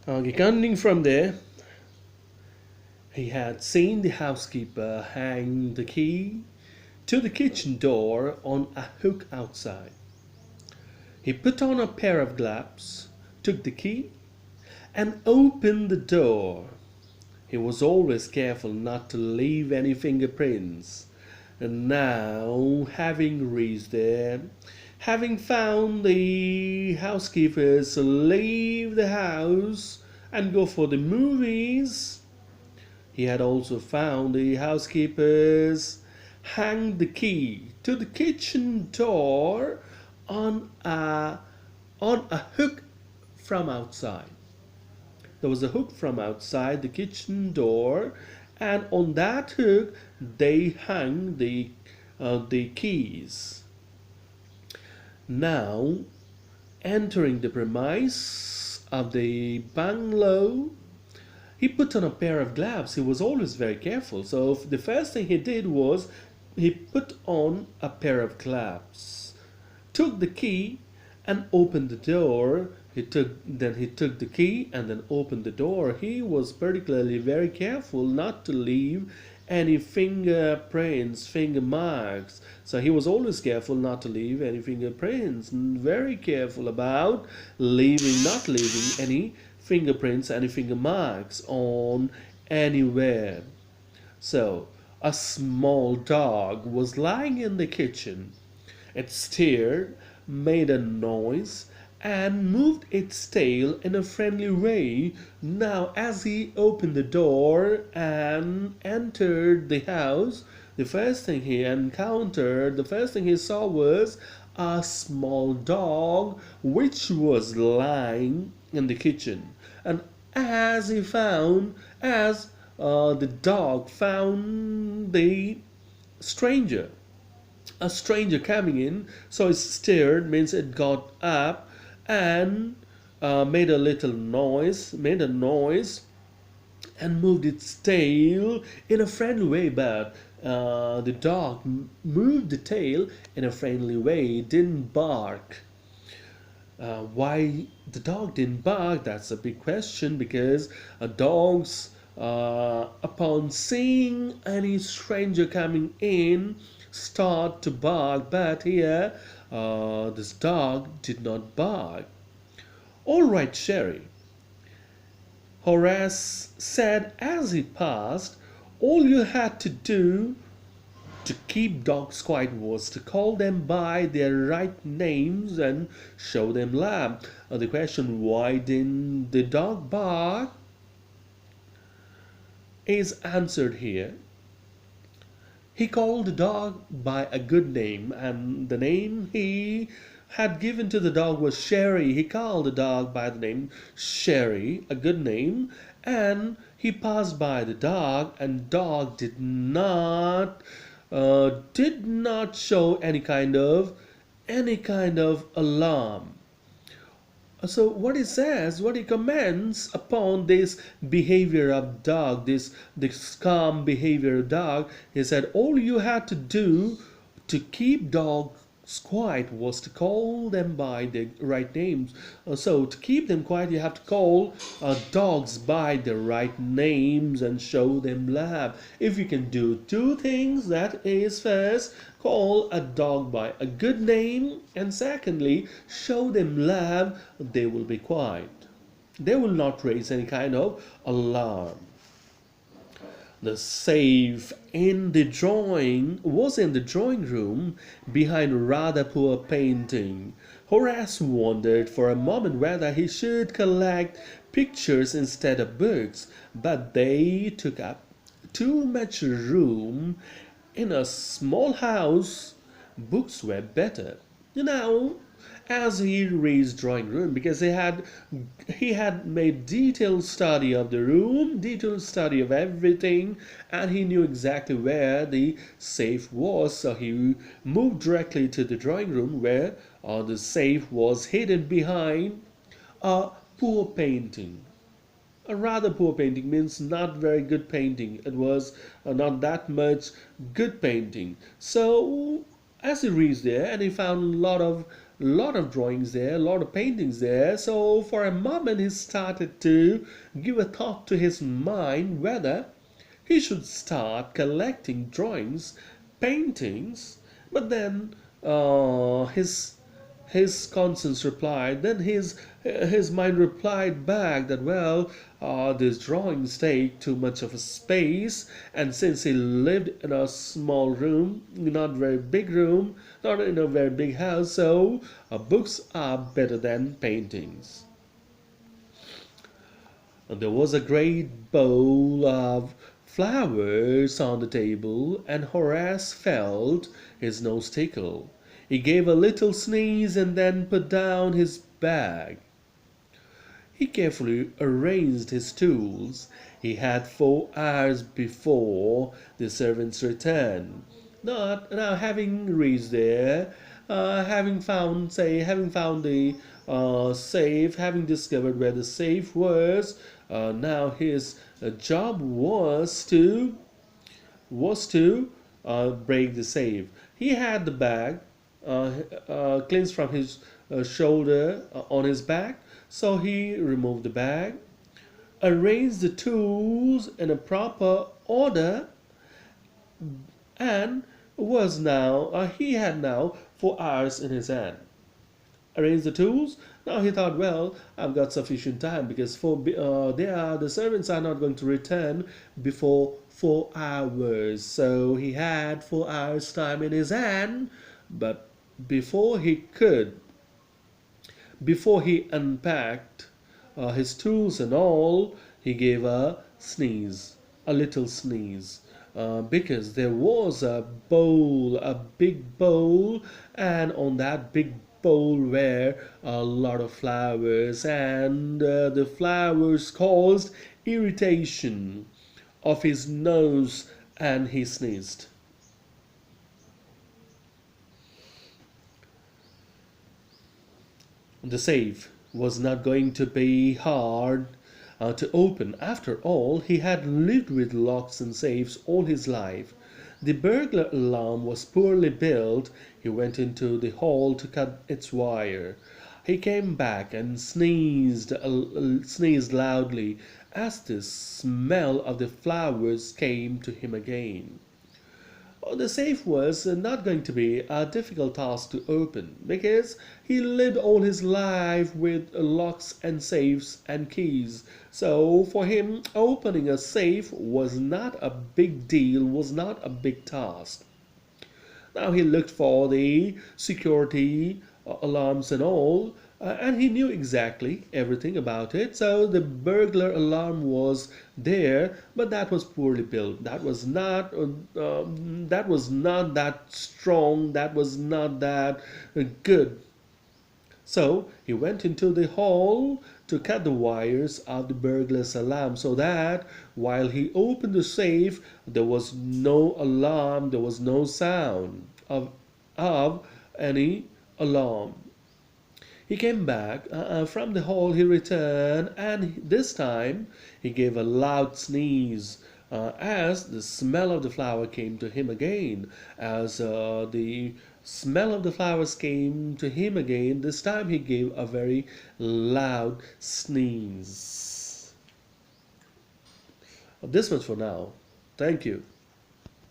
Continuing from there, he had seen the housekeeper hang the key to the kitchen door on a hook outside. He put on a pair of gloves, took the key, and opened the door. He was always careful not to leave any fingerprints. And now, having reached there, having found the housekeepers leave the house and go for the movies, he had also found the housekeepers hang the key to the kitchen door on a hook from outside. There was a hook from outside the kitchen door, and on that hook they hung the keys. Now, entering the premise of the bungalow, he put on a pair of gloves. He was always very careful. So the first thing he did was he put on a pair of gloves, took the key, and opened the door. He took the key and then opened the door. He was particularly very careful not to leave any fingerprints, finger marks. So he was always careful not to leave any fingerprints. Very careful about not leaving any fingerprints, any finger marks on anywhere. So a small dog was lying in the kitchen. It stirred, made a noise, and moved its tail in a friendly way. Now, as he opened the door and entered the house, the first thing he saw was a small dog which was lying in the kitchen. And as the dog found the stranger, a stranger coming in, so it stirred, means it got up and made a little noise, and moved its tail in a friendly way. But the dog moved the tail in a friendly way, didn't bark. Why the dog didn't bark? That's a big question, because dogs, upon seeing any stranger coming in, start to bark. But here, this dog did not bark. All right, Sherry, Horace said as he passed, all you had to do to keep dogs quiet was to call them by their right names and show them love. The question, why didn't the dog bark, is answered here. He called the dog by a good name, and the name he had given to the dog was Sherry. He called the dog by the name Sherry, a good name, and he passed by the dog, and dog did not show any kind of alarm. So what he comments upon this behavior of dog, this calm behavior of dog, he said all you had to do to keep dogs quiet was to call them by the right names. So to keep them quiet, you have to call dogs by the right names and show them love. If you can do two things, that is, first, call a dog by a good name, and secondly, show them love, they will be quiet. They will not raise any kind of alarm. The safe was in the drawing room behind a rather poor painting. Horace wondered for a moment whether he should collect pictures instead of books, but they took up too much room in a small house. Books were better. As he reached drawing room, because he had made detailed study of the room, detailed study of everything, and he knew exactly where the safe was. So he moved directly to the drawing room, where the safe was hidden behind a poor painting. A rather poor painting means not very good painting. It was not that much good painting. So as he reached there, and he found a lot of lot of drawings there, a lot of paintings there. So for a moment, he started to give a thought to his mind whether he should start collecting drawings, paintings. But then his conscience replied. Then his mind replied back that, well, these drawings take too much of a space, and since he lived in a small room, not very big room, not in a very big house, so books are better than paintings. And there was a great bowl of flowers on the table, and Horace felt his nose tickle. He gave a little sneeze and then put down his bag. He carefully arranged his tools. He had 4 hours before the servant's return. Not now, having reached there, having found the safe, having discovered where the safe was. Now his job was to break the safe. He had the bag cleansed from his shoulder on his back, so he removed the bag, arranged the tools in a proper order, and he had now 4 hours in his hand. Arrange the tools. Now he thought, well, I've got sufficient time because the servants are not going to return before 4 hours. So he had 4 hours time in his hand, but before he could, before he unpacked his tools and all, he gave a sneeze, a little sneeze. Because there was a big bowl, and on that big bowl were a lot of flowers, and the flowers caused irritation of his nose, and he sneezed. The safe was not going to be hard to open. After all, he had lived with locks and safes all his life. The burglar alarm was poorly built. He went into the hall to cut its wire. He came back and sneezed loudly as the smell of the flowers came to him again. The safe was not going to be a difficult task to open because he lived all his life with locks and safes and keys. So for him, opening a safe was not a big deal, was not a big task. Now he looked for the security alarms and all, and he knew exactly everything about it. So the burglar alarm was there, but that was poorly built. That was not that strong. That was not that good. So he went into the hall to cut the wires of the burglar's alarm so that while he opened the safe, there was no alarm, there was no sound of any alarm. He came back from the hall, he returned, and this time he gave a loud sneeze. As the smell of the flower came to him again, as the smell of the flowers came to him again, this time he gave a very loud sneeze. This much for now. Thank you.